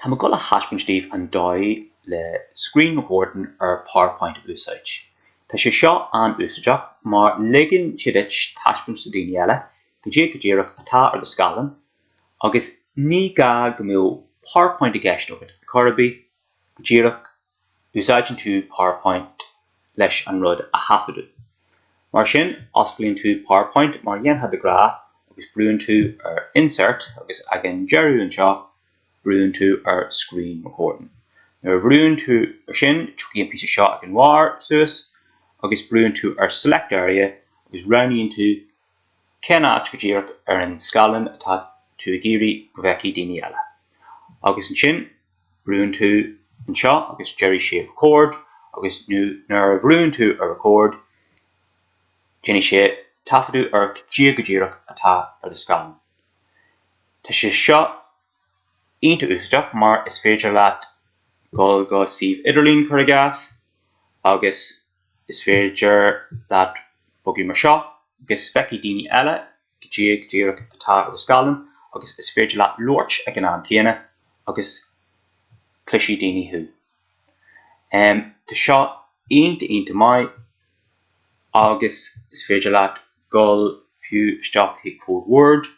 Tá go le haispeantíomh an dóigh le screen recording ar PowerPoint úsáid. Tá sé seo an úsáideach mar ligean siad taispint sa daoine eile go ddíreach atá ar do scáileán agus ní ga go mbeadh PowerPoint a gceist agad corrobí go ddíreach úsáideann tú PowerPoint leis an rud a thaifeadadh. Mar sin oscailíonn tú PowerPoint mar dhéanamh de gra agus brúann tú ar insert agus ag an deirú anseo brúann tú ar screen recording. Nuair bhrúann tú ar sin tugaíonn píosa seo ag an mhar suas agus brúann tú ar select area agus roinníonn tú cén áit go ddíreach ar an scáileán atá tú ag iarraí go bhfeiceadh daoine eile. Agus an sin brúann tú anseo agus deireadh sé record agus nuair bhrúann tú ar record déanann sé thaifeadadh ar go ddíreach atá ar do scáileán. Tá sé seo iontu úsáideach mar is féidir leat go siomh idirlín chuir gas agus is féidir leat bogaí mar seo agus feiceadh daoine eile go ddíreach atá ar do scáileán agus is féidir leat loirt ag an am chéine agus cluisigh daoine thu. Tá seo iontu mai agus is féidir leat gol fiú isteach ag code word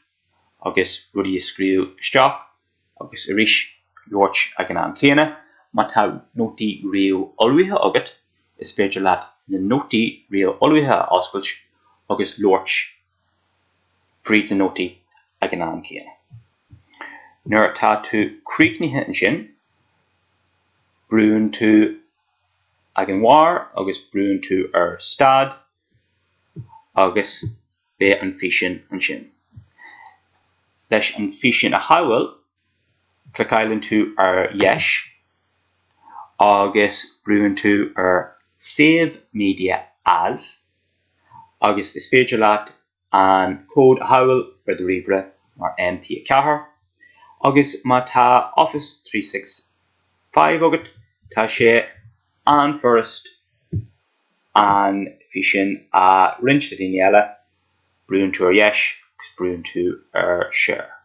agus rudí a scríú isteach agus arís loirt ag an am chéine má tá nótaí riamh olmhaithe agat is féidir leat na nótaí riamh olmhaithe a oscailt agus loirt fríd na nótaí ag an am chéine. Nuair tá tú críochnithe an sin brúann tú ag an mhar agus brúann tú ar stad agus bé an físeán an sin. Leis an físeán a thaibhil clicáileann tú ar yes agus brúann tú ar save media as agus is féidir leat an cód a thaibhil ar do ríomhre mar MP4 agus má tá Office 365 agat tá sé an first an físeán a roinnt le daoine eile brúann tú ar yes agus brúann tú ar share.